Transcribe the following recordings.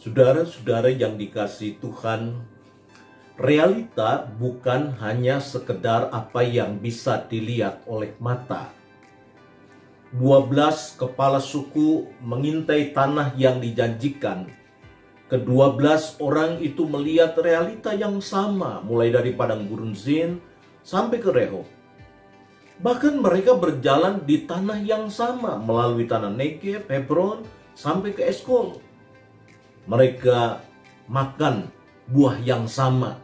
Saudara-saudara yang dikasihi Tuhan, realita bukan hanya sekedar apa yang bisa dilihat oleh mata. 12 kepala suku mengintai tanah yang dijanjikan. Ke-12 orang itu melihat realita yang sama, mulai dari padang gurun Zin sampai ke Rehob. Bahkan mereka berjalan di tanah yang sama, melalui tanah Negev, Hebron, sampai ke Eskol. Mereka makan buah yang sama,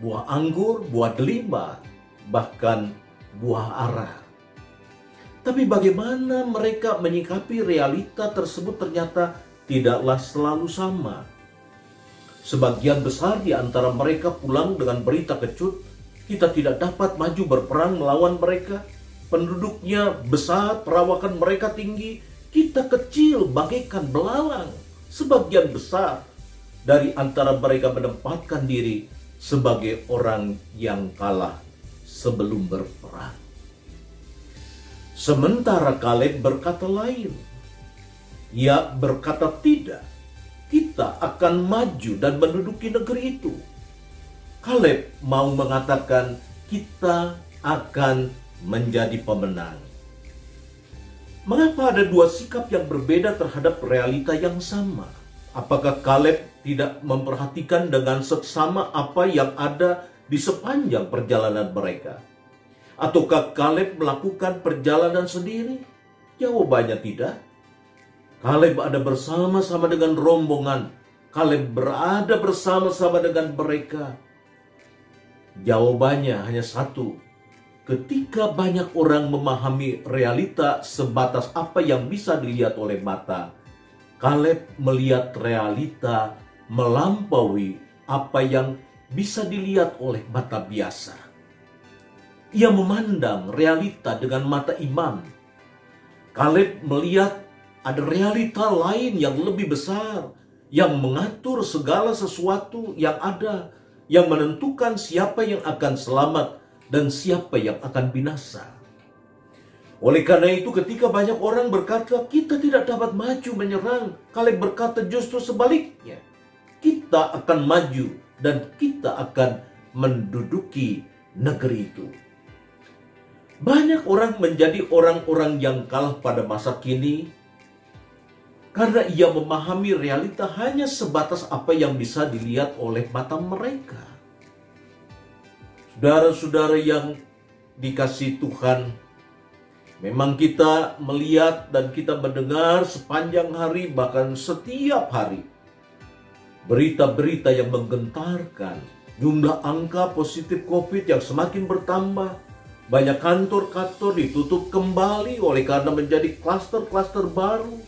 buah anggur, buah delima, bahkan buah ara. Tapi bagaimana mereka menyikapi realita tersebut ternyata tidaklah selalu sama. Sebagian besar di antara mereka pulang dengan berita kecut, kita tidak dapat maju berperang melawan mereka. Penduduknya besar, perawakan mereka tinggi, kita kecil bagaikan belalang. Sebagian besar dari antara mereka menempatkan diri sebagai orang yang kalah sebelum berperang. Sementara Kaleb berkata lain. Ia berkata tidak, kita akan maju dan menduduki negeri itu. Kaleb mau mengatakan kita akan menjadi pemenang. Mengapa ada dua sikap yang berbeda terhadap realita yang sama? Apakah Kaleb tidak memperhatikan dengan seksama apa yang ada di sepanjang perjalanan mereka? Ataukah Kaleb melakukan perjalanan sendiri? Jawabannya tidak. Kaleb ada bersama-sama dengan rombongan. Kaleb berada bersama-sama dengan mereka. Jawabannya hanya satu. Ketika banyak orang memahami realita sebatas apa yang bisa dilihat oleh mata, Kaleb melihat realita melampaui apa yang bisa dilihat oleh mata biasa. Ia memandang realita dengan mata iman. Kaleb melihat ada realita lain yang lebih besar, yang mengatur segala sesuatu yang ada, yang menentukan siapa yang akan selamat dan siapa yang akan binasa. Oleh karena itu ketika banyak orang berkata kita tidak dapat maju menyerang, Kaleb berkata justru sebaliknya. Kita akan maju dan kita akan menduduki negeri itu. Banyak orang menjadi orang-orang yang kalah pada masa kini karena ia memahami realita hanya sebatas apa yang bisa dilihat oleh mata mereka. Saudara-saudara yang dikasihi Tuhan, memang kita melihat dan kita mendengar sepanjang hari, bahkan setiap hari, berita-berita yang menggentarkan. Jumlah angka positif COVID yang semakin bertambah. Banyak kantor-kantor ditutup kembali oleh karena menjadi klaster-klaster baru.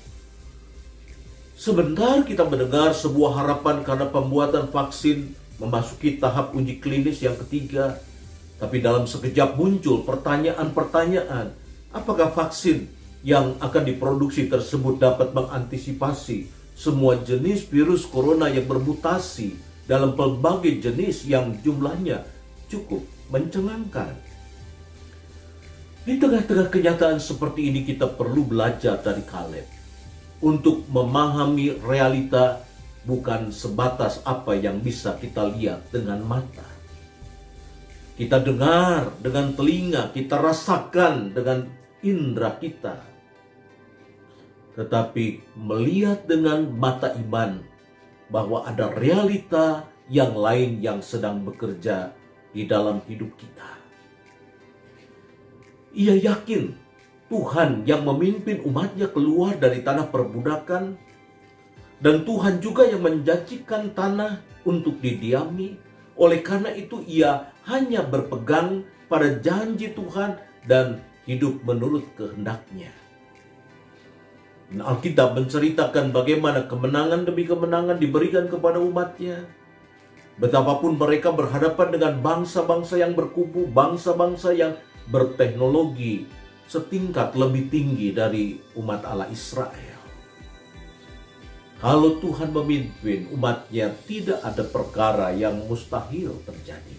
Sebentar kita mendengar sebuah harapan karena pembuatan vaksin memasuki tahap uji klinis yang ketiga. Tapi dalam sekejap muncul pertanyaan-pertanyaan. Apakah vaksin yang akan diproduksi tersebut dapat mengantisipasi semua jenis virus corona yang bermutasi dalam berbagai jenis yang jumlahnya cukup mencengangkan? Di tengah-tengah kenyataan seperti ini kita perlu belajar dari Kaleb untuk memahami realita bukan sebatas apa yang bisa kita lihat dengan mata. Kita dengar dengan telinga, kita rasakan dengan indera kita. Tetapi melihat dengan mata iman bahwa ada realita yang lain yang sedang bekerja di dalam hidup kita. Ia yakin Tuhan yang memimpin umatnya keluar dari tanah perbudakan, dan Tuhan juga yang menjanjikan tanah untuk didiami. Oleh karena itu ia hanya berpegang pada janji Tuhan dan hidup menurut kehendaknya. Alkitab menceritakan bagaimana kemenangan demi kemenangan diberikan kepada umatnya. Betapapun mereka berhadapan dengan bangsa-bangsa yang berkubu, bangsa-bangsa yang berteknologi setingkat lebih tinggi dari umat Allah Israel. Kalau Tuhan memimpin umatnya, tidak ada perkara yang mustahil terjadi.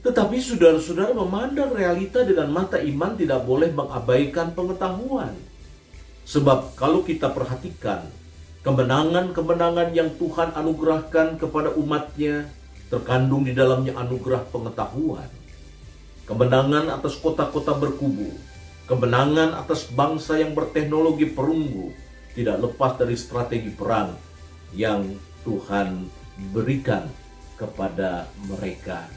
Tetapi saudara-saudara memandang realita dengan mata iman tidak boleh mengabaikan pengetahuan. Sebab kalau kita perhatikan, Kemenangan-kemenangan yang Tuhan anugerahkan kepada umatnya terkandung di dalamnya anugerah pengetahuan. Kemenangan atas kota-kota berkubu, kemenangan atas bangsa yang berteknologi perunggu, tidak lepas dari strategi perang yang Tuhan berikan kepada mereka.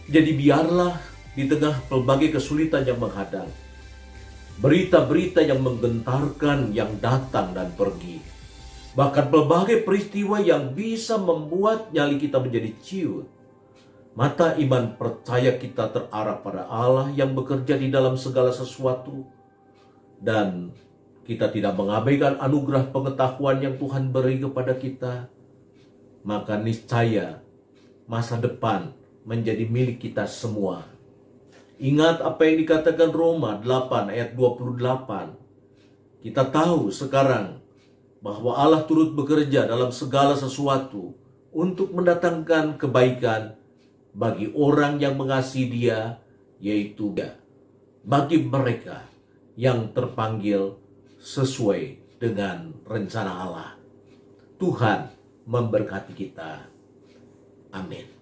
Jadi biarlah di tengah pelbagai kesulitan yang menghadang, berita-berita yang menggentarkan yang datang dan pergi, bahkan pelbagai peristiwa yang bisa membuat nyali kita menjadi ciut, mata iman percaya kita terarah pada Allah yang bekerja di dalam segala sesuatu, dan kita tidak mengabaikan anugerah pengetahuan yang Tuhan beri kepada kita, maka niscaya masa depan menjadi milik kita semua. Ingat apa yang dikatakan Roma 8 ayat 28. Kita tahu sekarang bahwa Allah turut bekerja dalam segala sesuatu untuk mendatangkan kebaikan bagi orang yang mengasihi Dia, yaitu bagi mereka yang terpanggil sesuai dengan rencana Allah. Tuhan memberkati kita. Amin.